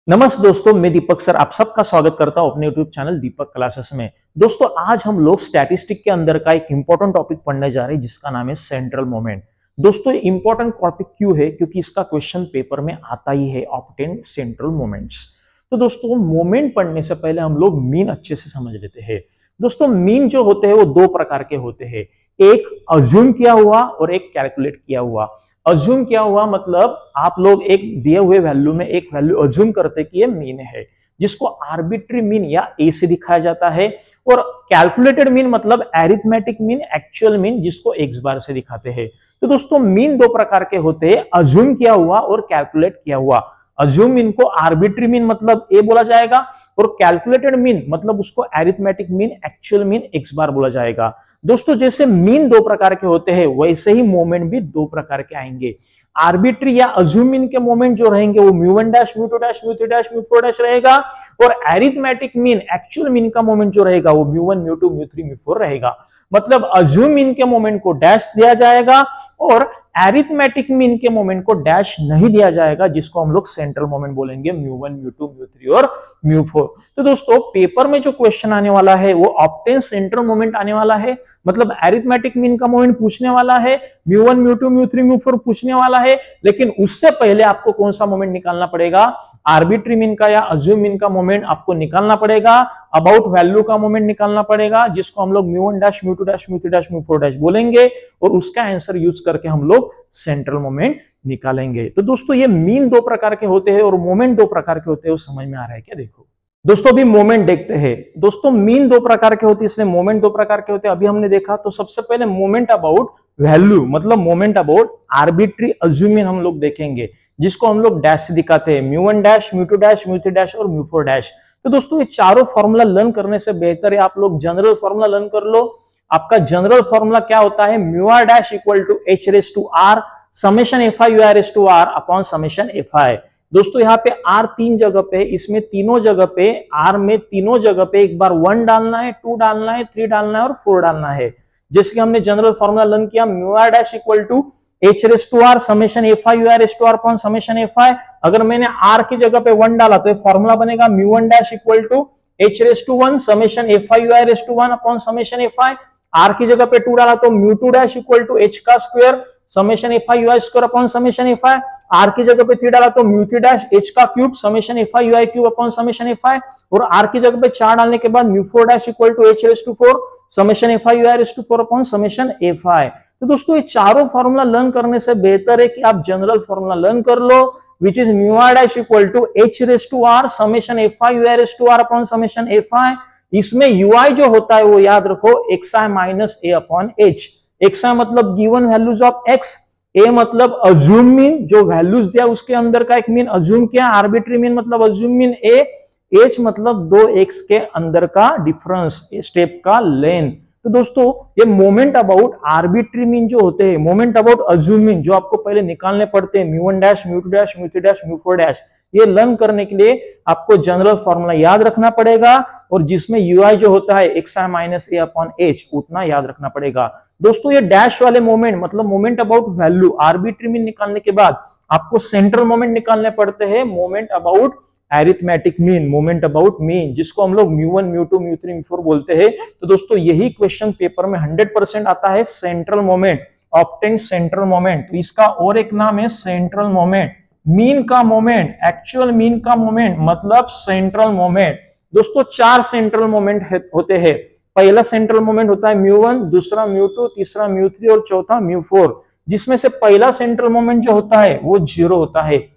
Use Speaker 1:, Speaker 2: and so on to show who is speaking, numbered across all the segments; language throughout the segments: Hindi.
Speaker 1: नमस्ते दोस्तों, मैं दीपक सर आप सबका स्वागत करता हूं अपने YouTube चैनल दीपक क्लासेस में। दोस्तों आज हम लोग स्टैटिस्टिक के अंदर का एक इंपॉर्टेंट टॉपिक पढ़ने जा रहे हैं जिसका नाम है सेंट्रल मोमेंट। दोस्तों इंपॉर्टेंट टॉपिक क्यों है? क्योंकि इसका क्वेश्चन पेपर में आता ही है, ऑब्टेन सेंट्रल मोमेंट्स। तो दोस्तों मोमेंट पढ़ने से पहले हम लोग मीन अच्छे से समझ लेते हैं। दोस्तों मीन जो होते हैं वो दो प्रकार के होते हैं, एक अज्यूम किया हुआ और एक कैलकुलेट किया हुआ। अज्यूम क्या हुआ मतलब आप लोग एक दिए हुए वैल्यू में एक वैल्यू अज्यूम करते कि ये मीन है, जिसको आर्बिट्री मीन या ए से दिखाया जाता है। और कैलकुलेटेड मीन मतलब एरिथमेटिक मीन, एक्चुअल मीन, जिसको एक्स बार से दिखाते हैं। तो दोस्तों मीन दो प्रकार के होते हैं, अज्यूम किया हुआ और कैलकुलेट किया हुआ। अज्यूम मीन को आर्बिट्री मीन मतलब ए बोला जाएगा और कैलकुलेटेड मीन मतलब उसको arithmetic mean, actual mean x bar बोला जाएगा। दोस्तों जैसे मीन दो प्रकार के होते हैं वैसे ही मोमेंट भी दो प्रकार के आएंगे। आर्बिट्री या अज्यूम मीन के मोमेंट जो रहेंगे वो म्यू1 डैश, म्यू2 डैश, म्यू3 डैश, म्यू4 डैश रहेगा। और एरिथमेटिक मीन, एक्चुअल मीन का मोमेंट जो रहेगा वो म्यू1, म्यू2, म्यू3, म्यू4 रहेगा। मतलब अज्यूम मीन के मोमेंट को डैश दिया जाएगा और एरिथमेटिक मीन के मोमेंट को डैश नहीं दिया जाएगा, जिसको हम लोग सेंट्रल मोमेंट बोलेंगे, म्यू1, म्यू2, म्यू3 और म्यू4। तो दोस्तों पेपर में जो क्वेश्चन आने वाला है वो ऑब्टेन सेंट्रल मोमेंट आने वाला है, मतलब एरिथमेटिक मीन का मोमेंट पूछने वाला है, म्यू1, म्यू2, म्यू3, म्यू4 पूछने वाला है। लेकिन उससे पहले आपको कौन सा मोमेंट निकालना पड़ेगा? आर्बिट्री मीन का या अज्यूम मीन का मोमेंट आपको निकालना पड़ेगा। अबाउट वैल्यू का मोमेंट निकालना पड़ेगा, जिसको हम लोग म्यू1 डैश, म्यू2 डैश, म्यू3 डैश, म्यू4 डैश बोलेंगे और उसका आंसर यूज करके हम लोग सेंट्रल मोमेंट निकालेंगे। तो दोस्तों ये मीन दो प्रकार के होते हैं और मोमेंट दो प्रकार के होते हैं, वो समझ में आ रहा है क्या? देखो दोस्तों अभी मोमेंट देखते हैं। दोस्तों मीन दो प्रकार के होते हैं इसलिए मोमेंट दो प्रकार के होते हैं, अभी हमने देखा। तो सबसे पहले मोमेंट अबाउट वैल्यू मतलब moment about arbitrary assume mean हम लोग देखेंगे, जिसको हम लोग डैश से दिखाते हैं, म्यू1 डैश, म्यू2 डैश, म्यू3 डैश और म्यू4 डैश। तो दोस्तों ये चारों फॉर्मूला लर्न करने से बेहतर है आप लोग जनरल फॉर्मूला लर्न कर लो। आपका जनरल फॉर्मूला क्या होता है? Mu r dash equal to h raise to r summation f i u r raise to r upon summation f i. दोस्तों यहाँ पे आर तीन जगह पे, इसमें तीनों जगह पे, आर में तीनों जगह पे एक बार 1 डालना है, 2 डालना है, 3 डालना है और 4 डालना है। जैसे कि हमने जनरल फॉर्मूला लर्न किया, mu r dash equal to h raise to r summation f i u r raise to r upon summation f i. अगर मैंने आर की जगह पे 1 डाला तो ये फॉर्मूला बनेगा म्यू1 dash equal to h raise to 1 summation f i u r raise to 1 upon summation f i. R की जगह पे 2 डाला तो म्यू2 डैश इक्वल टू एच का square summation f i u i square upon summation f i. R की जगह पे 3 डाला तो म्यू3 डैश एच का cube summation f i u i cube upon summation f आई। और आर की जगह पे 4 डालने के बाद म्यू4 dash equal to h raise to 4 summation f i u i raise to 4 upon summation f i. तो दोस्तों ये चारों फॉर्मूला लर्न करने से बेहतर है कि आप जनरल फॉर्मूला लर्न कर लो, which is mu r dash equal to h raise to r summation f i u i raise to r upon summation f i. इसमें ui जो होता है वो याद रखो xi minus a upon h. xi मतलब given values of x, a मतलब अज्यूम मीन जो वैल्यूज दिया उसके अंदर का एक मीन अज्यूम किया, आर्बिट्री मीन मतलब अज्यूम मीन a, h मतलब 2x के अंदर का डिफरेंस, स्टेप का लेंथ। तो दोस्तों ये मोमेंट अबाउट आर्बिट्री मीन जो होते हैं, मोमेंट अबाउट अज्यूम मीन जो आपको पहले निकालने पड़ते हैं, म्यू1 डैश, म्यू2 डैश, म्यू3 डैश, म्यू4 डैश, ये लर्न करने के लिए आपको जनरल फॉर्मूला याद रखना पड़ेगा और जिसमें ui जो होता है xi minus a upon H उतना याद रखना पड़ेगा। दोस्तों ये डैश वाले मोमेंट मतलब moment about value arbitrary mean निकालने के बाद आपको सेंट्रल मोमेंट निकालने पड़ते हैं, moment about arithmetic mean, moment about mean, जिसको हम लोग म्यू1, म्यू2, म्यू3, म्यू4 बोलते हैं। तो दोस्तों यही क्वेश्चन पेपर में 100% आता है, central moment, obtain central moment. तो इसका और एक नाम है सेंट्रल मोमेंट, मीन का मोमेंट, एक्चुअल मीन का मोमेंट मतलब सेंट्रल मोमेंट। दोस्तों 4 सेंट्रल मोमेंट होते हैं। पहला सेंट्रल मोमेंट होता है म्यू1, दूसरा म्यू2, तीसरा म्यू3 और चौथा म्यू4, जिसमें से पहला सेंट्रल मोमेंट जो होता है वो 0 होता है।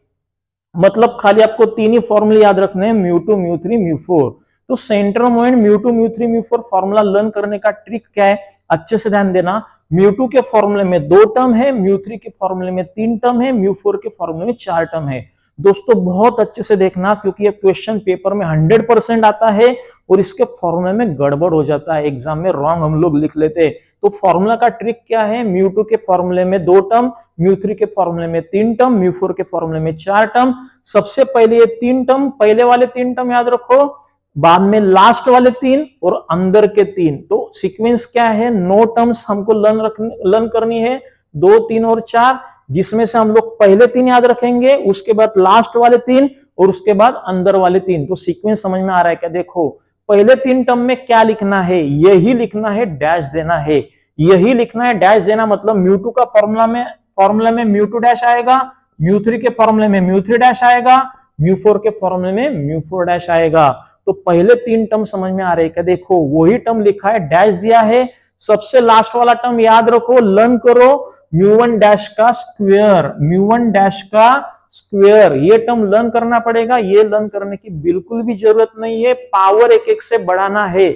Speaker 1: मतलब खाली आपको 3 ही फॉर्मूले याद रखने हैं, म्यू2, म्यू3, म्यू4। तो सेंट्रल मोमेंट म्यू2, म्यू3, म्यू4 फॉर्मूला लर्न करने का ट्रिक क्या है, अच्छे से ध्यान देना। म्यू2 के फॉर्मूले में 2 टर्म है, म्यू3 के फॉर्मूले में 3 टर्म है, म्यू4 के फॉर्मूले में 4 टर्म है। दोस्तों बहुत अच्छे से देखना क्योंकि ये क्वेश्चन पेपर में 100% आता है और इसके फॉर्मूले में गड़बड़ हो जाता है, एग्जाम में रॉन्ग हम लोग लिख लेते हैं। तो फॉर्मूला का ट्रिक क्या है? म्यू2 के फॉर्मूले में 2 टर्म, म्यू3 के फॉर्मूले में 3 टर्म, म्यू4 के फॉर्मूले में 4 टर्म। सबसे पहले ये 3 टर्म, पहले वाले 3 टर्म याद रखो, बाद में लास्ट वाले 3 और अंदर के 3। तो सीक्वेंस क्या है? 9 टर्म्स हमको लर्न करनी है, 2, 3 और 4, जिसमें से हम लोग पहले 3 याद रखेंगे, उसके बाद लास्ट वाले 3 और उसके बाद अंदर वाले 3। तो सीक्वेंस समझ में आ रहा है क्या? देखो पहले 3 टर्म में क्या लिखना है, यही लिखना है, डैश देना है, यही लिखना है, डैश देना। मतलब म्यू2 का फॉर्मूला में म्यू2 डैश आएगा, म्यू3 के फॉर्मूले में म्यू3 डैश आएगा, म्यू4 के फॉर्मूले में म्यू4 डैश आएगा। तो पहले 3 टर्म समझ में आ रहे हैं क्या? देखो वही टर्म लिखा है, डैश दिया है। सबसे लास्ट वाला टर्म याद रखो, लर्न करो, म्यू1 डैश का स्क्वायर, म्यू1 डैश का स्क्वायर, ये टर्म लर्न करना पड़ेगा। ये लर्न करने की बिल्कुल भी जरूरत नहीं है, पावर 1-1 से बढ़ाना है,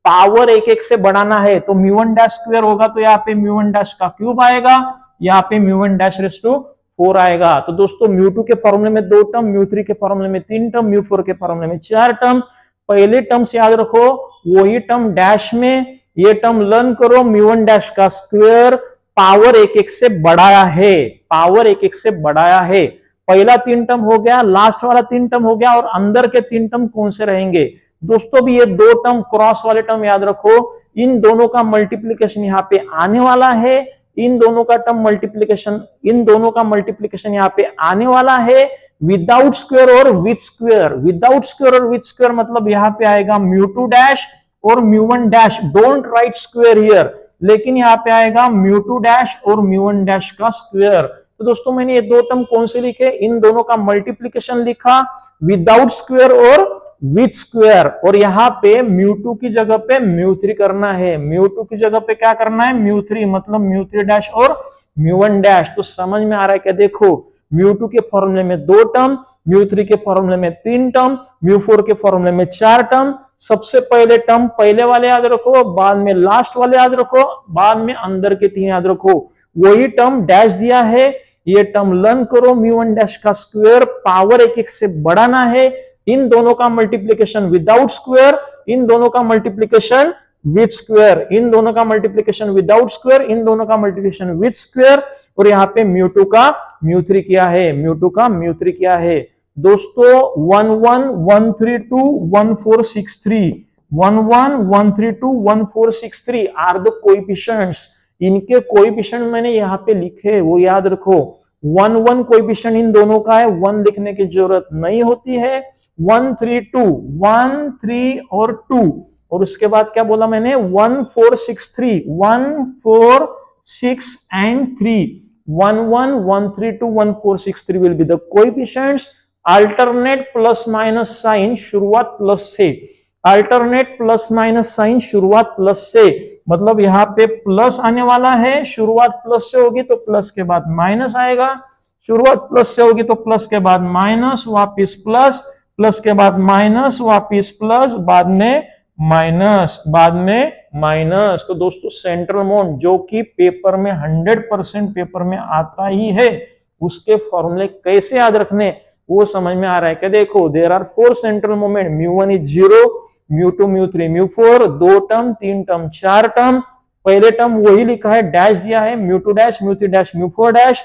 Speaker 1: पावर 1-1 से बढ़ाना है। तो म्यू1 डैश स्क्वायर होगा तो यहाँ पे म्यू1 डैश का क्यूब आएगा, यहाँ पे म्यू1 डैश रेज़ टू 4 आएगा। तो दोस्तों म्यू2 के फॉर्मूले में 2 टर्म, म्यू3 के फॉर्मूले में 3 टर्म, म्यू4 के फॉर्मूले में 4 टर्म। पहले टर्म से याद रखो, वही टर्म डैश में, ये टर्म लर्न करो, म्यू1 डैश का स्क्वायर पावर 1-1 से बढ़ाया है, पावर 1-1 से बढ़ाया है। पहला 3 टर्म हो गया, लास्ट वाला 3 टर्म हो गया, और अंदर के 3 टर्म कौन से रहेंगे दोस्तों? भी ये 2 टर्म क्रॉस वाले टर्म याद रखो, इन दोनों का मल्टीप्लीकेशन यहाँ पे आने वाला है, इन दोनों का टर्म मल्टीप्लीकेशन, इन दोनों का मल्टीप्लीकेशन यहाँ पे आने वाला है, विदाउट स्क्वायर और विथ स्क्वायर। विदाउट स्क्वायर और विथ स्क्वायर मतलब यहाँ पे आएगा म्यू2 डैश और म्यू1 dash, don't write square here, लेकिन यहाँ पे आएगा म्यू2 डैश और म्यू1 डैश का स्क्वायर। तो दोस्तों मैंने ये 2 टर्म कौन से लिखे? इन दोनों का मल्टीप्लीकेशन लिखा, विदाउट स्क्वायर और विथ स्क्वायर, और यहाँ पे म्यू2 की जगह पे म्यू3 करना है, म्यू2 की जगह पे क्या करना है? म्यू3, मतलब म्यू3 डैश और म्यू1 डैश। तो समझ में आ रहा है क्या? देखो म्यू2 के फॉर्मूले में 2 टर्म, म्यू3 के फॉर्मूले में 3 टर्म, म्यू4 के फॉर्मूले में 4 टर्म। सबसे पहले टर्म पहले वाले याद रखो, बाद में लास्ट वाले याद रखो, बाद में अंदर के 3 याद रखो। वही टर्म डैश दिया है, ये टर्म लर्न करो, म्यू1 डैश का स्क्वायर पावर 1-1 से बढ़ाना है, इन दोनों का मल्टीप्लीकेशन विदाउट स्क्वायर, इन दोनों का मल्टीप्लीकेशन विथ स्क्वायर, इन दोनों का मल्टीप्लीकेशन विदाउट स्क्वायर, इन दोनों का मल्टीप्लीकेशन विथ स्क्वायर, और यहाँ पे म्यू2 का म्यू3 किया है, म्यू2 का म्यू3 किया है। दोस्तों 11132146 11132146 आर द कोएफिशिएंट्स। इनके कोएफिशिएंट मैंने यहाँ पे लिखे, वो याद रखो। 1 कोएफिशिएंट इन दोनों का है, 1 लिखने की जरूरत नहीं होती है। 1 3 2, 1 3 और 2, और उसके बाद क्या बोला मैंने? 1 4 6 3, 1 4 6 and 3, 1 1 1 3 2 1 4 6 3 will be the coefficients। Alternate plus minus sign शुरुआत प्लस से, अल्टरनेट प्लस माइनस साइन शुरुआत प्लस से, मतलब यहाँ पे प्लस आने वाला है, शुरुआत प्लस से होगी तो प्लस के बाद माइनस आएगा, शुरुआत प्लस से होगी तो प्लस के बाद माइनस, वापिस प्लस, प्लस के बाद माइनस, वापिस प्लस, बाद में माइनस, बाद में माइनस। तो दोस्तों सेंट्रल मोमेंट जो कि पेपर में 100% पेपर में आता ही है, उसके फॉर्मूले कैसे याद रखने वो समझ में आ रहा है क्या? देखो देयर आर 4 सेंट्रल मोमेंट, म्यू1 इज 0, म्यू2 म्यू3 म्यू4, 2 टर्म 3 टर्म 4 टर्म। पहले टर्म वही लिखा है, डैश दिया है, म्यू2 डैश म्यू3 डैश म्यू4 डैश।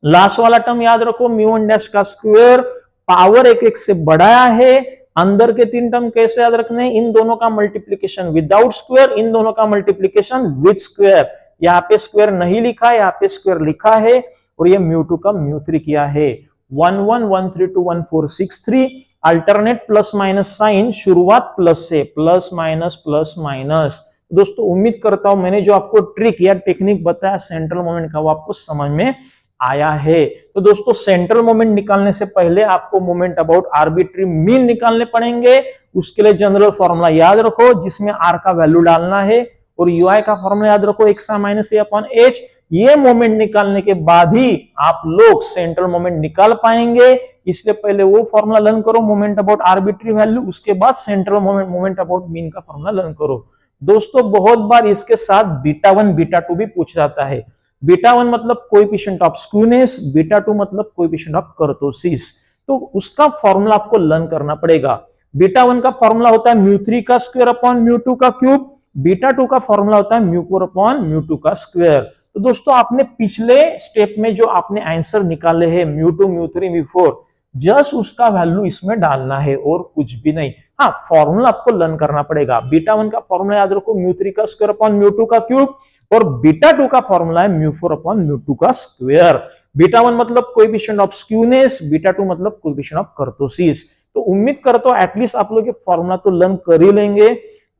Speaker 1: लास्ट वाला टर्म याद रखो, म्यू1 डैश का स्क्वायर पावर 1-1 से बढ़ाया है। अंदर के 3 टर्म कैसे याद रखने? इन दोनों का मल्टीप्लीकेशन विदाउट स्क्वायर, इन दोनों का मल्टीप्लीकेशन विथ स्क्वायर। यहाँ पे स्क्वायर नहीं लिखा है, यहाँ पे स्क्वायर लिखा है, और ये म्यू2 का म्यू3 किया है। 1 1 1 3 2 1 4 6 3, अल्टरनेट प्लस माइनस साइन शुरुआत प्लस से, प्लस माइनस प्लस माइनस। दोस्तों उम्मीद करता हूं मैंने जो आपको ट्रिक या टेक्निक बताया सेंट्रल मोमेंट का वो आपको समझ में आया है। तो दोस्तों सेंट्रल मोमेंट निकालने से पहले आपको मोमेंट अबाउट आर्बिट्री मीन निकालने पड़ेंगे। उसके लिए जनरल फॉर्मूला याद रखो जिसमें आर का वैल्यू डालना है, और यूआई का फॉर्मूला याद रखो AXA minus a upon H. ये मोमेंट निकालने के बाद ही आप लोग सेंट्रल मोमेंट निकाल पाएंगे, इसलिए पहले वो फॉर्मूला लर्न करो मोमेंट अबाउट आर्बिट्री वैल्यू, उसके बाद central moment moment about mean का फॉर्मूला लर्न करो। दोस्तों बहुत बार इसके साथ बीटा 1 बीटा 2 भी पूछ जाता है। बीटा 1 मतलब कोएफिशिएंट ऑफ स्क्यूनेस, बीटा 2 मतलब कोएफिशिएंट ऑफ कर्टोसिस। तो उसका फॉर्मूला आपको लर्न करना पड़ेगा। बीटा 1 का फॉर्मूला होता है म्यू3 का स्क्वायर अपॉन म्यू2 का क्यूब, बीटा 2 का फॉर्मूला होता है म्यू4 अपॉन म्यू2 का स्क्वायर। तो दोस्तों आपने पिछले स्टेप में जो आपने आंसर निकाले हैं म्यू2 म्यू3 म्यू4, जस्ट उसका वैल्यू इसमें डालना है और कुछ भी नहीं। हाँ, फॉर्मूला आपको लर्न करना पड़ेगा। बीटा 1 का फॉर्मूला याद रखो, μ3 का स्क्वायर अपॉन μ2 का क्यूब, और बीटा 2 का फॉर्मूला है μ4 अपॉन μ2 का स्क्वायर। बीटा 1 मतलब कोएफिशिएंट ऑफ स्क्यूनेस, बीटा 2 मतलब कोएफिशिएंट ऑफ कर्टोसिस। तो उम्मीद करता हूं एटलीस्ट आप लोग ये फॉर्मूला तो लर्न कर ही लेंगे।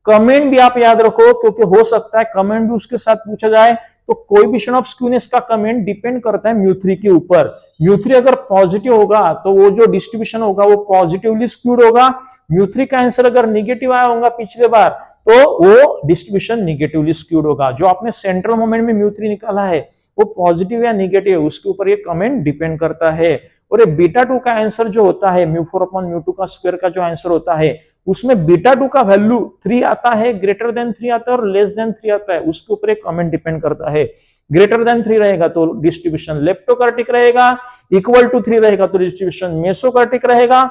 Speaker 1: कमेंट भी आप याद रखो, क्योंकि हो सकता है कमेंट भी उसके साथ पूछा जाए। तो कोएफिशिएंट ऑफ स्क्यूनेस का कमेंट डिपेंड करता है μ3 के ऊपर। μ3 अगर पॉजिटिव होगा तो वो जो डिस्ट्रीब्यूशन होगा वो पॉजिटिवली स्क्यूड होगा। μ3 का आंसर अगर निगेटिव आया होगा पिछले बार तो वो डिस्ट्रीब्यूशन निगेटिवली स्क्यूड होगा। जो आपने सेंट्रल मोमेंट में μ3 निकाला है वो पॉजिटिव या निगेटिव, उसके ऊपर ये कमेंट डिपेंड करता है। और ये बीटा 2 का आंसर जो होता है μ4 अपॉन μ2 का स्क्वायर का जो आंसर होता है उसमें बीटा 2 का वैल्यू 3 आता है, ग्रेटर देन 3 आता है और लेस देन 3 आता है, उसके ऊपर एक कमेंट डिपेंड करता है। ग्रेटर देन 3 रहेगा तो डिस्ट्रीब्यूशन लेप्टोकर्टिक रहेगा, इक्वल टू 3 रहेगा तो डिस्ट्रीब्यूशन मेसोकर्टिक रहेगा,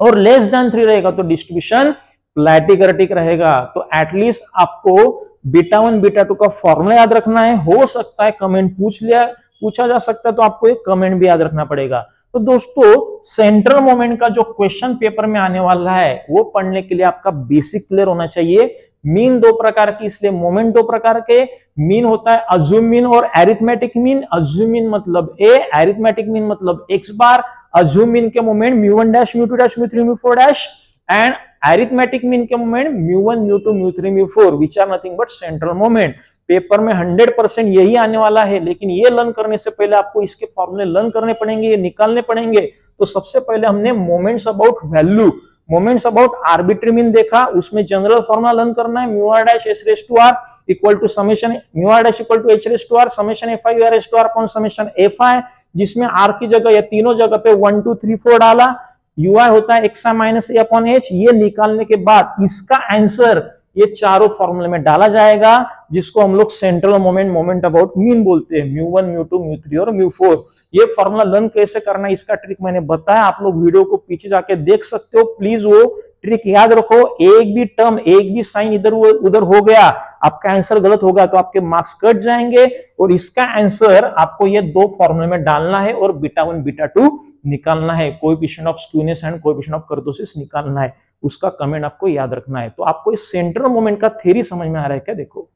Speaker 1: और लेस देन 3 रहेगा तो डिस्ट्रीब्यूशन प्लैटिकर्टिक रहेगा। तो एटलीस्ट आपको बीटा 1 बीटा 2 का फॉर्मूला याद रखना है। हो सकता है कमेंट पूछा जा सकता है, तो आपको एक कमेंट भी याद रखना पड़ेगा। तो दोस्तों सेंट्रल मोमेंट का जो क्वेश्चन पेपर में आने वाला है वो पढ़ने के लिए आपका बेसिक क्लियर होना चाहिए। मीन 2 प्रकार की, इसलिए मोमेंट 2 प्रकार के। मीन होता है अज्यूम मीन और एरिथमेटिक मीन। अज्यूम मीन मतलब ए, एरिथमेटिक मीन मतलब एक्स बार। अज्यूम मीन के moment μ1 dash μ2 dash μ3 μ4 dash, and arithmetic mean के moment μ1 μ2 μ3 μ4 which are nothing but central moment. Paper में 100% यही आने वाला है, लेकिन ये लर्न करने से पहले आपको इसके फॉर्मूले लर्न करने पड़ेंगे, ये निकालने पड़ेंगे। तो सबसे पहले हमने moments about value, moments about arbitrary mean देखा, उसमें जनरल फॉर्मूला लर्न करना है μr dash s raise to r equal to summation μr dash equal to h raise to r summation fi r raise to r upon summation fi, जिसमें r की जगह या तीनों जगह पे 1 2 3 4 डाला। ui होता है xi minus a upon h। ये निकालने के बाद इसका आंसर ये चारों फॉर्मूले में डाला जाएगा, जिसको हम लोग central moment, moment about mean बोलते हैं, μ1 μ2 μ3 और μ4। ये फॉर्मूला लर्न कैसे करना है इसका ट्रिक मैंने बताया, आप लोग वीडियो को पीछे जाके देख सकते हो। प्लीज वो ट्रिक याद रखो। एक भी टर्म, एक भी साइन इधर उधर हो गया, आपका आंसर गलत होगा तो आपके मार्क्स कट जाएंगे। और इसका आंसर आपको ये 2 फॉर्मूले में डालना है और बीटा 1 बीटा 2 निकालना है। Coefficient of skewness and coefficient of kurtosis निकालना है, उसका कमेंट आपको याद रखना है। तो आपको इस सेंट्रल मोमेंट का थ्योरी समझ में आ रहा है क्या? देखो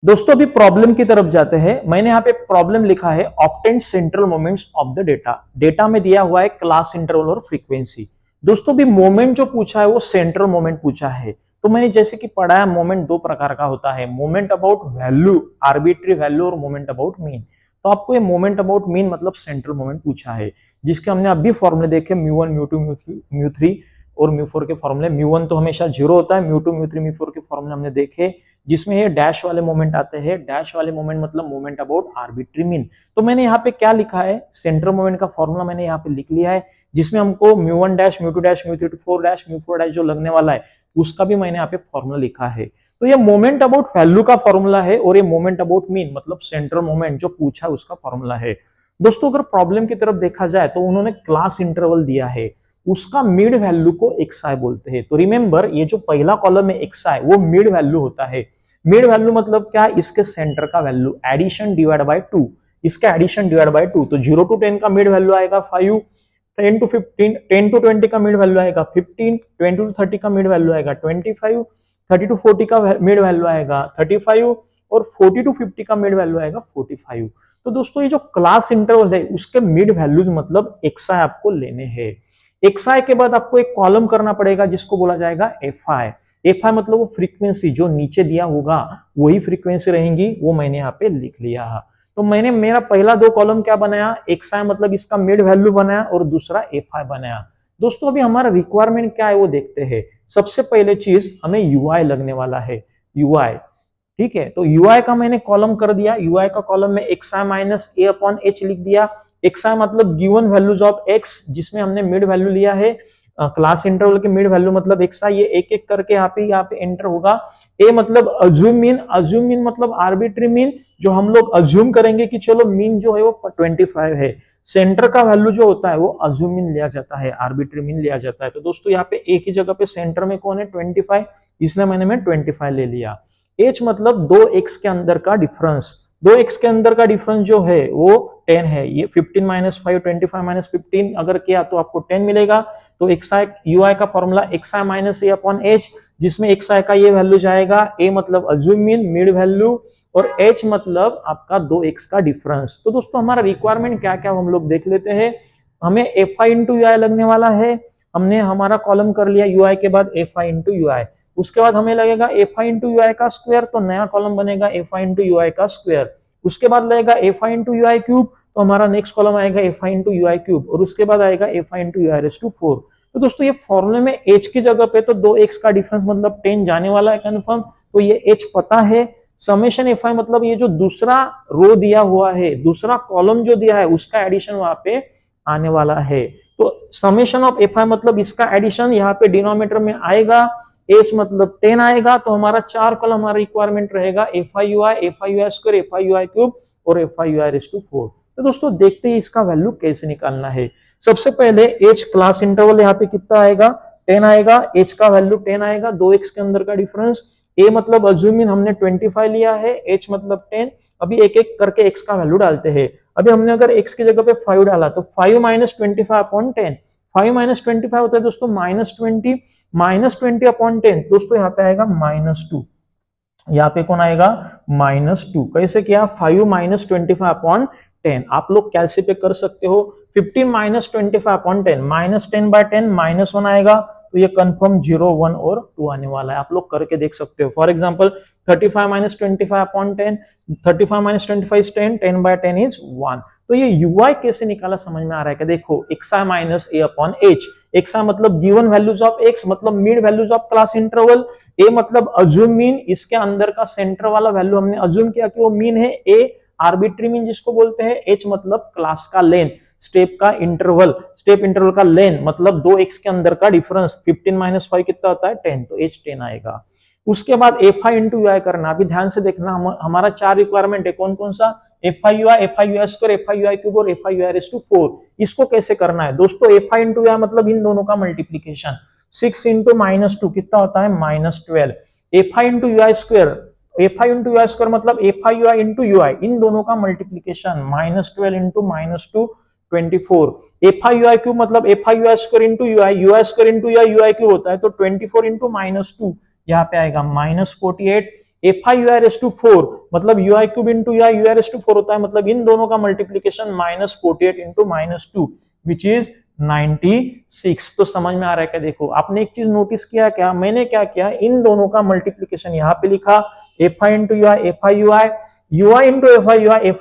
Speaker 1: दोस्तों, अभी प्रॉब्लम की तरफ जाते हैं। मैंने यहाँ पे प्रॉब्लम लिखा है obtain central moments of the data. Data में दिया हुआ है क्लास इंटरवल और फ्रीक्वेंसी। दोस्तों भी मोमेंट जो पूछा है वो सेंट्रल मोमेंट पूछा है। तो मैंने जैसे कि पढ़ाया मोमेंट 2 प्रकार का होता है, moment about value, arbitrary value, और मोमेंट अबाउट मीन। तो आपको ये मोमेंट अबाउट मीन मतलब सेंट्रल मोमेंट पूछा है, जिसके हमने अभी फॉर्मूले देखे μ1 μ2 μ3 और μ4 के फॉर्मूले। μ1 तो हमेशा 0 होता है, μ2 μ3 μ4 के फॉर्मूले हमने देखे, जिसमें ये डैश वाले मोमेंट आते हैं। डैश वाले मोमेंट मतलब मोमेंट अबाउट आर्बिट्री मीन। तो मैंने यहाँ पे क्या लिखा है, सेंट्रल मोमेंट का फॉर्मूला मैंने यहाँ पे लिख लिया है, जिसमें हमको μ1 डैश μ2 डैश μ3 4 डैश μ4 डैश जो लगने वाला है उसका भी मैंने यहाँ पे फॉर्मूला लिखा है। तो ये मोमेंट अबाउट वैल्यू का फॉर्मूला है और ये मोमेंट अबाउट मीन मतलब सेंट्रल मोमेंट जो पूछा है उसका फॉर्मूला है। दोस्तों अगर प्रॉब्लम की तरफ देखा जाए तो उन्होंने क्लास इंटरवल दिया है, उसका मिड वैल्यू को xi बोलते हैं। तो रिमेंबर ये जो पहला कॉलम है xi वो मिड वैल्यू होता है। मिड वैल्यू मतलब क्या, इसके सेंटर का वैल्यू, एडिशन डिवाइड बाय 2, इसका एडिशन डिवाइड बाय 2। तो 0 to 10 का मिड वैल्यू आएगा 5, 10 to 15, 10 to 20 का मिड वैल्यू आएगा 15, 20 to 30 का मिड वैल्यू आएगा 25, 30 to 40 का मिड वैल्यू आएगा 35 और 40 to 50 का मिड वैल्यू आएगा 45। तो दोस्तों ये जो क्लास इंटरवल है उसके मिड वैल्यूज मतलब xi आपको लेने हैं। xi के बाद आपको एक कॉलम करना पड़ेगा जिसको बोला जाएगा fi। fi मतलब वो फ्रीक्वेंसी जो नीचे दिया होगा वही फ्रीक्वेंसी रहेंगी, वो मैंने यहाँ पे लिख लिया। तो मैंने मेरा पहला 2 कॉलम क्या बनाया, xi मतलब इसका मिड वैल्यू बनाया और दूसरा fi बनाया। दोस्तों अभी हमारा रिक्वायरमेंट क्या है वो देखते हैं। सबसे पहले चीज हमें ui लगने वाला है, ui, ठीक है। तो ui का मैंने कॉलम कर दिया, ui का कॉलम में xi minus a upon h लिख दिया। xi मतलब गिवन वैल्यूज ऑफ x, जिसमें हमने मिड वैल्यू लिया है क्लास इंटरवल के मिड वैल्यू मतलब xi, ये एक एक करके यहाँ पे एंटर होगा। a मतलब अज्यूम मीन, अज्यूम मीन मतलब आर्बिट्री मीन, जो हम लोग अज्यूम करेंगे कि चलो मीन जो है वो 25 है। सेंटर का वैल्यू जो होता है वो अज्यूम मीन लिया जाता है, आर्बिट्री मीन लिया जाता है। तो दोस्तों यहाँ पे एक ही जगह पे सेंटर में कौन है 25, इसलिए मैंने 25 ले लिया। h मतलब 2 x के अंदर का डिफरेंस, 2x के अंदर का डिफरेंस जो है वो 10 है। ये 15 माइनस 5 25 माइनस 15 अगर किया तो आपको 10 मिलेगा। तो xi ui का formula xi minus a upon H, जिसमें xi का ये वैल्यू जाएगा, a मतलब अज्यूम मीन मिड वैल्यू और h मतलब आपका 2x का डिफरेंस। तो दोस्तों हमारा रिक्वायरमेंट क्या क्या हम लोग देख लेते हैं। हमें fi इंटू ui लगने वाला है। हमने हमारा कॉलम कर लिया ui के बाद fi इंटू ui। उसके बाद हमें लगेगा fi इंटू ui का स्क्वायर, तो नया कॉलम बनेगा fi इंटू ui का स्क्वायर। उसके बाद लगेगा fi इंटू ui क्यूब, तो हमारा नेक्स्ट कॉलम आएगा fi इंटू ui क्यूब और उसके बाद आएगा fi into ui raise to 4। तो दोस्तों ये फॉर्मूले में h की जगह पे तो 2x का डिफरेंस मतलब 10 जाने वाला है कंफर्म, तो ये h पता है। समेशन fi मतलब ये जो दूसरा रो दिया हुआ है, दूसरा कॉलम जो दिया है उसका एडिशन वहां पे आने वाला है। तो समेशन ऑफ fi मतलब इसका एडिशन यहाँ पे डिनोमिनेटर में आएगा, h मतलब 10 आएगा। तो हमारा 4 कॉलम हमारा रिक्वायरमेंट रहेगा fi ui square fi ui cube और fi ui रेज़ टू 4। तो दोस्तों देखते हैं इसका वैल्यू कैसे निकालना है। सबसे पहले h क्लास इंटरवल यहाँ पे कितना आएगा, 10 आएगा। h का वैल्यू 10 आएगा, 2x के अंदर का डिफरेंस। a मतलब अज्यूमिंग हमने 25 लिया है, h मतलब 10। अभी एक एक करके x का वैल्यू डालते हैं। अभी हमने अगर x की जगह पे 5 डाला तो 5 माइनस 25 अपॉन 10, 5 माइनस 25 होता है दोस्तों -20 अपॉन 10, दोस्तों यहाँ पे आएगा -2। यहाँ पे कौन आएगा, -2। कैसे किया, 5 माइनस 25 अपॉन 10। आप लोग कैलसी पे कर सकते हो। 15 माइनस 25 अपॉन 10, -10/10 -1 आएगा, तो ये कंफर्म 0 1 और 2 आने वाला है। आप लोग करके देख सकते हो। For example 35 minus 25 upon 10, 35 minus 25 is 10, 10/10 is 1। तो ये ui कैसे निकाला समझ में आ रहा है क्या, देखो xi minus a upon h। xi मतलब गिवन वैल्यूज ऑफ x मतलब mid values of class interval, a मतलब अज्यूम मीन, इसके अंदर का सेंटर वाला वैल्यू हमने अज्यूम किया कि वो मीन है, a आर्बिट्री मीन जिसको बोलते हैं, h मतलब क्लास का लेन, स्टेप का इंटरवल, स्टेप इंटरवल का लेन मतलब 2x के अंदर का डिफरेंस। 15 माइनस 5 कितना होता है, 10, तो h 10 आएगा। उसके बाद fi इंटू ui करना। अभी ध्यान से देखना, हमारा 4 रिक्वायरमेंट है, कौन कौन सा, fi ui square, fi ui cube और fi ui रेज़ टू 4। इसको कैसे करना है दोस्तों, fi इंटू ui मतलब इन दोनों का मल्टीप्लीकेशन। 6 इंटू -2 कितना होता है, -12। fi into ui square, fi into ui square मतलब fi ui इंटू ui, इन दोनों का multiplication, -12 into -2 24। fi ui cube मतलब fi ui स्क्वायर इंटू ui स्क्वायर इंटू ui क्यूब होता है, तो 24 इंटू -2 यहाँ पे आएगा -48। fi ui रेज़ टू 4 मतलब ui cube into ui raise to 4 होता है, मतलब इन दोनों का मल्टीप्लीकेशन -48 इंटू -2 विच इज 96। तो समझ में आ रहा है क्या, देखो आपने एक चीज नोटिस किया क्या, मैंने क्या किया, इन दोनों का मल्टीप्लीकेशन यहाँ पे लिखा, fi into ui into fi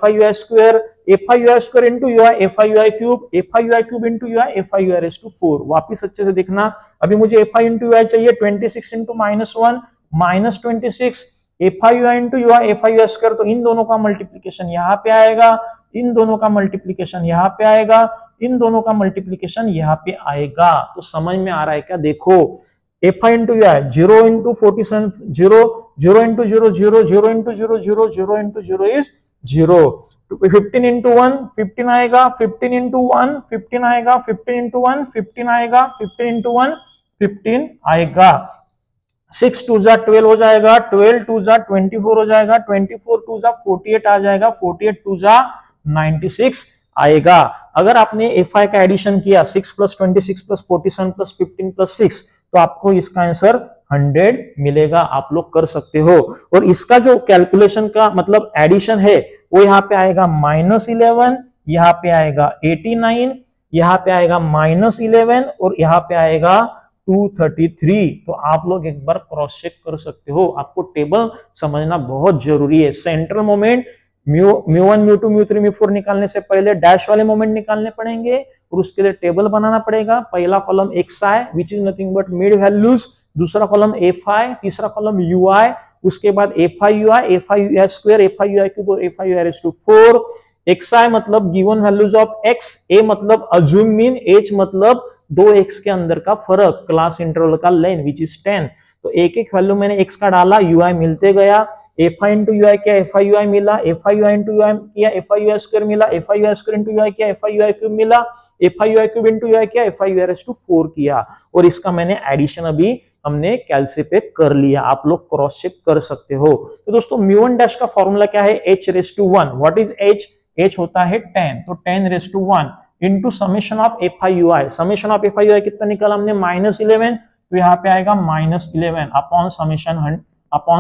Speaker 1: ui square, fi ui स्क्वायर into fi ui cube into fi ui raise to 4। वापिस अच्छे से देखना, अभी मुझे fi इंटू ui चाहिए, 26 into -1 -26, fi ui into fi ui square, तो इन दोनों का मल्टीप्लीकेशन यहाँ पे आएगा, इन दोनों का मल्टीप्लीकेशन यहाँ पे आएगा, इन दोनों का मल्टीप्लीकेशन यहाँ पे आएगा। तो समझ में आ रहा है क्या, देखो fi into ui 0 into 47 0 0 into 0 0 0 into 0 0 0 into 0 is 0। 15 into 1 15 आएगा, 15 इंटू 1 15 आएगा, 15 इंटू 1 15 आएगा, 15 इंटू 1 15 आएगा। 6 2 जा 12 हो जाएगा, 12 2 जा 24 हो जाएगा, 24 2 जा 48 आ जाएगा, 48 2 जा 96 आएगा। अगर आपने fi का एडिशन किया 6 प्लस 26 प्लस 47 प्लस 15 प्लस 6, तो आपको इसका आंसर 100 मिलेगा। आप लोग कर सकते हो। और इसका जो कैलकुलेशन का मतलब एडिशन है वो यहाँ पे आएगा -11, यहाँ पे आएगा 89, यहाँ पे आएगा -11 और यहाँ पे आएगा 233। तो आप लोग एक बार क्रॉस चेक कर सकते हो। आपको टेबल समझना बहुत जरूरी है। सेंट्रल मोमेंट μ1 μ2 μ3 μ4 निकालने से पहले डैश वाले मोमेंट निकालने पड़ेंगे और उसके लिए टेबल बनाना पड़ेगा। पहला column xi which is nothing but mid values, दूसरा कॉलम fi, तीसरा कॉलम ui, उसके बाद fi ui square, fi ui cube और fi ui raise to 4। xi मतलब given values of x, a मतलब अज्यूम मीन, h मतलब 2x के अंदर का फर्क, क्लास इंटरवल का लेंथ विच इज 10। तो एक एक वैल्यू मैंने x का डाला, ui मिलते गया, fi इंटू ui किया fi ui मिला, fi ui इंटू ui किया fi ui स्क्वायर मिला, fi ui स्क्वायर इंटू ui किया fi ui क्यूब मिला, fi ui cube into ui किया fi ui रेज़ टू 4 किया और इसका मैंने एडिशन अभी हमने कैलसिफिक कर लिया। आप लोग क्रॉस चेक कर सकते हो। तो दोस्तों म्यू1 डैश का फॉर्मूला क्या है, h⁻1। What is h? h होता है 10, तो 10⁻1 into summation of FI/UI। Summation of FI/UI कितना निकाला हमने, -11, तो यहाँ पे आएगा -11 upon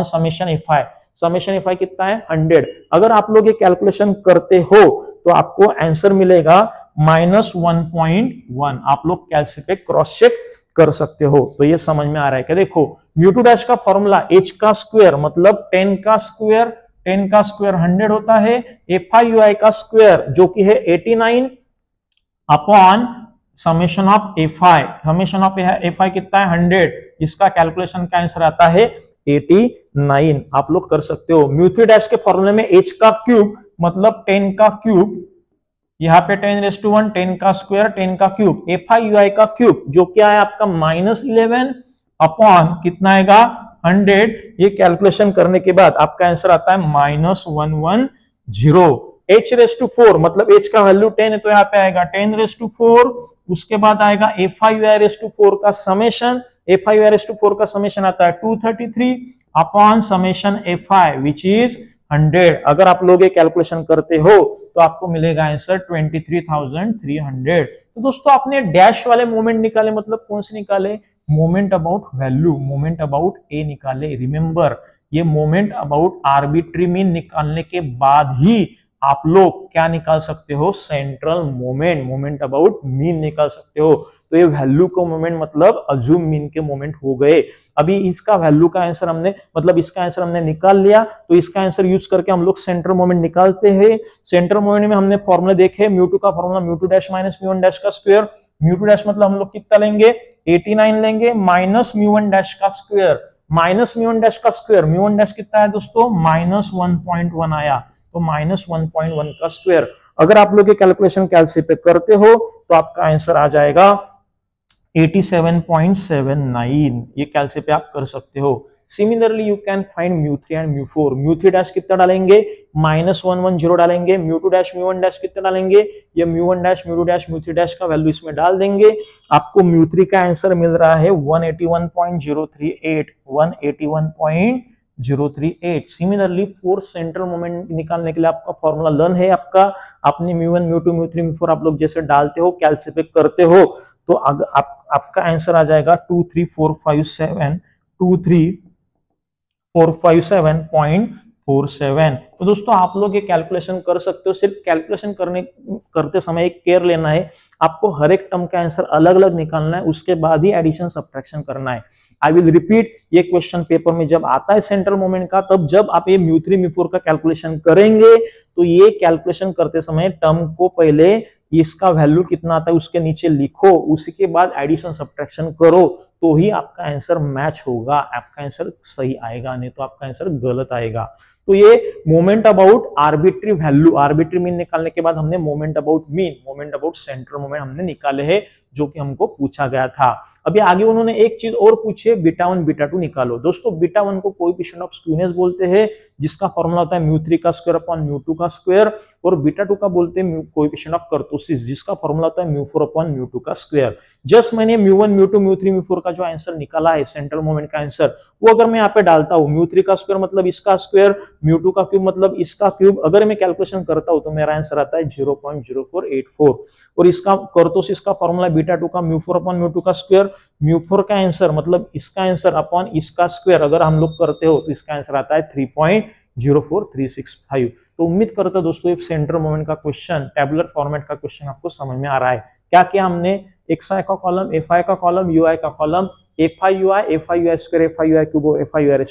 Speaker 1: summation FI। Summation FI कितना है 100। अगर आप लोग ये कैलकुलेशन करते हो तो आपको आंसर मिलेगा -1.1। आप लोग कैलसिफिक क्रॉस चेक कर सकते हो। तो ये समझ में आ रहा है कि देखो म्यू2 डैश का फॉर्मूला h का स्क्वायर मतलब 10 का स्क्वायर 100 होता है, FI/UI का स्क्वायर जो कि है 89 upon summation of FI। Summation of FI कितना है 100, इसका कैलकुलेशन का आंसर आता है 89। आप लोग कर सकते हो। म्यू3 डैश के फॉर्मूले में h का क्यूब मतलब 10 का क्यूब, यहाँ पे 10⁻1 10 का स्क्वायर 10 का क्यूब, FI/UI का क्यूब जो क्या है आपका -11 अपॉन कितना आएगा 100। ये कैलकुलेशन करने के बाद आपका आंसर आता है -110। h⁴ मतलब h का वैल्यू 10 है तो यहाँ पे आएगा 10⁴। उसके बाद आएगा FI/UI⁴ का समेशन। FI/UI⁴ का समेशन आता है 233 upon summation FI which is 100। अगर आप लोग ये कैलकुलेशन करते हो तो आपको मिलेगा आंसर 23,300। तो दोस्तों आपने डैश वाले मोमेंट निकाले, मतलब कौन से निकाले, moment about value, moment about a निकाले। रिमेंबर ये मोमेंट अबाउट आर्बिट्री मीन निकालने के बाद ही आप लोग क्या निकाल सकते हो, central moment, moment about mean निकाल सकते हो। तो ये वैल्यू का मोमेंट मतलब अज्यूम मीन के मोमेंट हो गए। अभी इसका वैल्यू का आंसर हमने मतलब इसका आंसर हमने निकाल लिया, तो इसका आंसर यूज करके हम लोग सेंट्रल मोमेंट निकालते हैं। सेंट्रल मोमेंट में हमने फॉर्मूला देखे, म्यू2 का फॉर्मूला म्यू2 डैश माइनस म्यू1 डैश का स्क्वायर। म्यू2 डैश मतलब हम लोग कितना लेंगे 89 लेंगे माइनस म्यू1 डैश का स्क्वायर, माइनस म्यू1 डैश का स्क्वायर। म्यू1 डैश कितना है दोस्तों -1.1 आया, तो -1.1 का स्क्वायर। अगर आप लोग ये कैलकुलेशन कैलसिफिक करते हो तो आपका आंसर आ जाएगा 87.79। ये कैलसिफिक आप कर सकते हो। सिमिलरली यू कैन फाइंड म्यू3 एंड म्यू4। म्यू3 डैश कितना डालेंगे -110 डालेंगे, म्यू2 डैश म्यू1 डैश कितना डालेंगे, ये म्यू1 डैश म्यू2 डैश म्यू3 डैश का वैल्यू इसमें डाल देंगे। आपको म्यू3 का आंसर मिल रहा है 181.038, 181.038। सिमिलरली फोर्स सेंट्रल मोमेंट निकालने के लिए आपका फॉर्मूला लर्न है आपका। अपनी म्यू1 म्यू2 म्यू3 म्यू4 आप लोग जैसे डालते हो कैलसिफिक करते हो तो आपका आंसर आ जाएगा 23457.47। तो दोस्तों आप लोग ये कैलकुलेशन कर सकते हो। सिर्फ कैलकुलेशन करते समय एक केयर लेना है, आपको हर एक टर्म का आंसर अलग अलग निकालना है, उसके बाद ही एडिशन सब्ट्रैक्शन करना है। आई विल रिपीट, ये क्वेश्चन पेपर में जब आता है सेंट्रल मोमेंट का, तब जब आप ये म्यू3 म्यू4 का कैलकुलेशन करेंगे तो ये कैलकुलेशन करते समय टर्म को पहले इसका वैल्यू कितना आता है उसके नीचे लिखो, उसी के बाद एडिशन सब्ट्रैक्शन करो, तो ही आपका आंसर मैच होगा, आपका आंसर सही आएगा, नहीं तो आपका आंसर गलत आएगा। तो ये moment about arbitrary value, arbitrary mean निकालने के बाद हमने moment about mean, moment about central moment हमने निकाले हैं जो कि हमको पूछा गया था। अभी आगे उन्होंने एक चीज और पूछी है, β1 β2 निकालो। दोस्तों β1 को कोएफिशिएंट ऑफ स्क्यूनेस बोलते हैं, जिसका फॉर्मूला होता है म्यू3 का स्क्वायर अपॉन म्यू2 का स्क्वायर, और β2 का बोलते हैं कोएफिशिएंट ऑफ कर्टोसिस, जिसका फॉर्मूला होता है म्यू4 अपॉन म्यू2 का स्क्वायर। जस्ट मैंने म्यू1 म्यू2 म्यू3 म्यू4 का जो आंसर निकाला है सेंट्रल मोमेंट का आंसर, वो अगर मैं यहाँ पे डालता हूँ म्यू3 का स्क्वायर मतलब इसका स्क्वायर, म्यू2 का क्यूब मतलब इसका क्यूब, अगर मैं कैलकुलेशन करता हूँ तो मेरा आंसर आता है 0.0484। और इसका कर्टोसिस का फॉर्मूला β2 का म्यू4 अपॉन म्यू2 का स्क्वायर, म्यू4 का आंसर मतलब इसका आंसर अपॉन इसका स्क्वायर अगर हम लोग करते हो तो इसका आंसर आता है 3.04365। तो उम्मीद करता हूं दोस्तों ये सेंट्रल मोमेंट का क्वेश्चन, टेबुलर फॉर्मेट का क्वेश्चन आपको समझ में आ रहा है। क्या किया हमने, XI का कॉलम, FI का कॉलम, UI का column, FI/UI, FI/UI square, FI/UI cube, FI/UI⁴,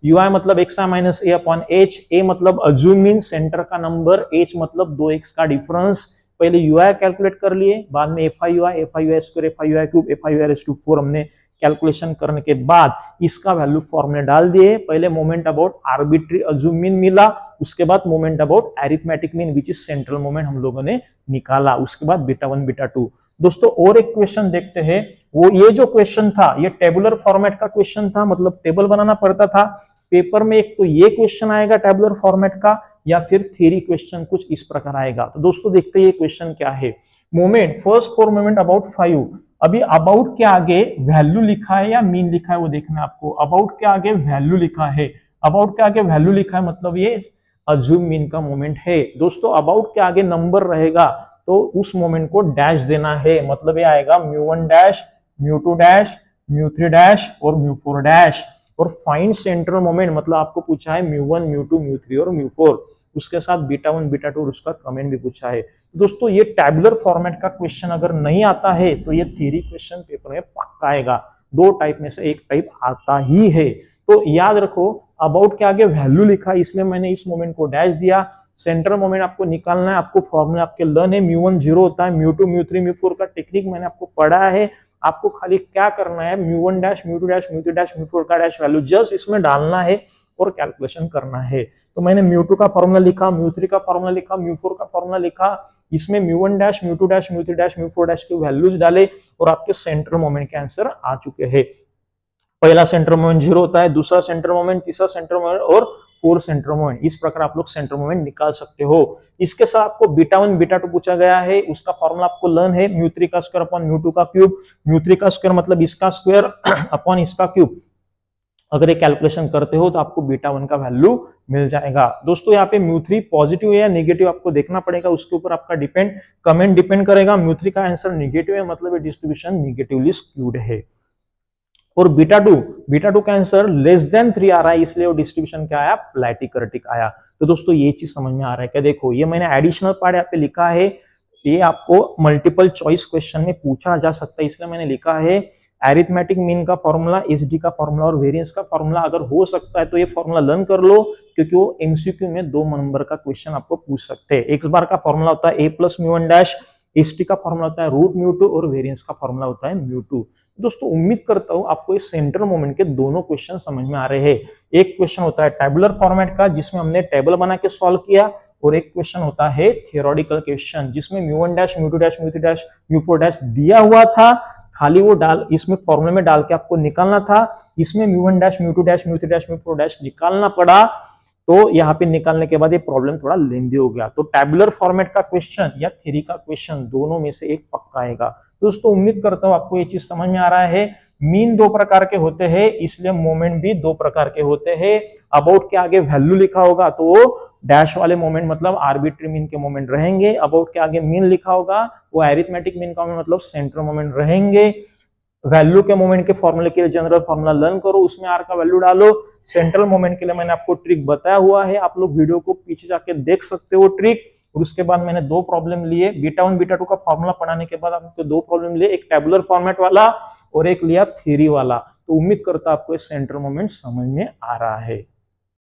Speaker 1: UI मतलब XI minus A upon H, A मतलब अज्यूम मीन सेंटर का नंबर, H मतलब 2x का डिफरेंस। पहले UI कैलकुलेट कर लिए, बाद में FI/UI, FI/UI square, FI/UI cube, FI/UI⁴ हमने कैलकुलेशन करने के बाद इसका वैल्यू फॉर्मूले डाल दिए। पहले moment about arbitrary assume mean मिला, उसके बाद moment about arithmetic mean which is central moment हम लोगों ने निकाला, उसके बाद β1 β2। दोस्तों और एक क्वेश्चन देखते हैं, वो ये जो क्वेश्चन था ये टेबुलर फॉर्मेट का क्वेश्चन था, मतलब टेबल बनाना पड़ता था पेपर में। एक तो ये क्वेश्चन आएगा टेबुलर फॉर्मेट का, या फिर थ्योरी क्वेश्चन कुछ इस प्रकार आएगा। तो दोस्तों देखते हैं ये क्वेश्चन क्या है। Moment, first 4 moment about 5। अभी अबाउट के आगे वैल्यू लिखा है या मीन लिखा है वो देखना है आपको। अबाउट के आगे वैल्यू लिखा है, अबाउट के आगे वैल्यू लिखा है मतलब ये अज्यूम मीन का मोमेंट है। दोस्तों अबाउट के आगे नंबर रहेगा तो उस मोमेंट को डैश देना है, मतलब ये आएगा μ1 डैश, μ2 डैश, μ3 डैश और μ4 डैश। और फाइंड सेंट्रल मोमेंट मतलब आपको पूछा है μ1, μ2, μ3 और μ4, उसके साथ β1 β2 और उसका कमेंट भी पूछा है। दोस्तों ये टैबुलर फॉर्मेट का क्वेश्चन अगर नहीं आता है तो ये थ्योरी क्वेश्चन पेपर में पक्का आएगा, दो टाइप में से एक टाइप आता ही है। तो याद रखो अबाउट के आगे वैल्यू लिखा इसलिए मैंने इस मोमेंट को डैश दिया। सेंट्रल मोमेंट आपको निकालना है, आपको फॉर्मूला आपके लर्न है, μ1 0 होता है, μ2 μ3 μ4 का टेक्निक मैंने आपको पढ़ा है। आपको खाली क्या करना है, μ1 डैश, μ2 डैश, μ3 डैश, μ4 का डैश वैल्यू जस्ट इसमें डालना है और कैलकुलेशन करना है। तो मैंने μ2 का फॉर्मूला लिखा, μ3 का फॉर्मूला लिखा, μ4 का फॉर्मूला लिखा, इसमें μ1 डैश, μ2 डैश, μ3 डैश, μ4 डैश के वैल्यूज डाले और आपके सेंट्रल मोमेंट के आंसर आ चुके हैं। पहला सेंट्रल मोमेंट 0 होता है, दूसरा सेंट्रल मोमेंट, तीसरा सेंट्रल मोमेंट और फोर्थ सेंट्रल मोमेंट। इस प्रकार आप लोग सेंट्रल मोमेंट निकाल सकते हो। इसके साथ आपको β1 β2 पूछा गया है, उसका फॉर्मूला आपको लर्न है, μ3 का स्क्वायर अपॉन μ2 का क्यूब, μ3 का स्क्वायर मतलब इसका स्क्वायर अपॉन इसका क्यूब। अगर ये कैलकुलेशन करते हो तो आपको β1 का वैल्यू मिल जाएगा। दोस्तों यहाँ पे μ3 पॉजिटिव है या नेगेटिव आपको देखना पड़ेगा, उसके ऊपर आपका कमेंट डिपेंड करेगा। μ3 का आंसर नेगेटिव है मतलब ये डिस्ट्रीब्यूशन नेगेटिवली स्क्यूड है। और β2 का आंसर लेस देन 3 आ रहा है इसलिए वो डिस्ट्रीब्यूशन क्या आया, प्लैटिकर्टिक आया। तो दोस्तों ये चीज समझ में आ रहा है क्या? देखो ये मैंने एडिशनल पार्ट यहाँ पे लिखा है, ये आपको मल्टीपल चॉइस क्वेश्चन में पूछा जा सकता है इसलिए मैंने लिखा है एरिथमेटिक मीन का फॉर्मूला, एसडी का फॉर्मूला और वेरिएंस का फॉर्मूला। अगर हो सकता है तो ये फॉर्मूला लर्न कर लो क्योंकि वो एमसीक्यू में 2 नंबर का क्वेश्चन आपको पूछ सकते हैं। एक्स बार का फॉर्मूला होता है a प्लस μ1 डैश, एसटी का फॉर्मूला होता है रूट μ2 और वेरिएंस का फॉर्मूला होता है μ2। दोस्तों उम्मीद करता हूं आपको इस सेंट्रल मोमेंट के दोनों क्वेश्चन समझ में आ रहे हैं। एक क्वेश्चन होता है टेबुलर फॉर्मेट का जिसमें हमने टेबल बना के सॉल्व किया, और एक क्वेश्चन होता है थियोरेटिकल क्वेश्चन जिसमें μ1 डैश, μ2 डैश, μ3 डैश, μ4 डैश दिया हुआ था, खाली वो डाल इसमें फॉर्मूले में डाल के आपको निकालना था। इसमें μ1 डैश, μ2 डैश, μ3 डैश, μ4 डैश निकालना पड़ा, तो यहाँ पे निकालने के बाद ये प्रॉब्लम थोड़ा लेंदी हो गया। तो टेबुलर फॉर्मेट का क्वेश्चन या थ्योरी का क्वेश्चन दोनों में से एक पक्का आएगा। दोस्तों उम्मीद करता हूँ आपको ये चीज समझ में आ रहा है। मीन 2 प्रकार के होते हैं इसलिए मोमेंट भी 2 प्रकार के होते हैं। अबाउट के आगे वैल्यू लिखा होगा तो वो डैश वाले मोमेंट मतलब आर्बिट्री मीन के मोमेंट रहेंगे। अबाउट के आगे मीन लिखा होगा वो एरिथमेटिक मीन का मतलब सेंट्रल मोमेंट रहेंगे। वैल्यू के मोमेंट के फॉर्मूले के लिए जनरल फॉर्मूला लर्न करो, उसमें आर का वैल्यू डालो। सेंट्रल मोमेंट के लिए मैंने आपको ट्रिक बताया हुआ है, आप लोग वीडियो को पीछे जाके देख सकते हो ट्रिक। और उसके बाद मैंने 2 प्रॉब्लम लिए, β1 β2 का फॉर्मूला पढ़ाने के बाद आपको 2 प्रॉब्लम लिए, एक टेबुलर फॉर्मेट वाला और एक लिया थ्योरी वाला। तो उम्मीद करता आपको इस सेंट्रल मोमेंट समझ में आ रहा है।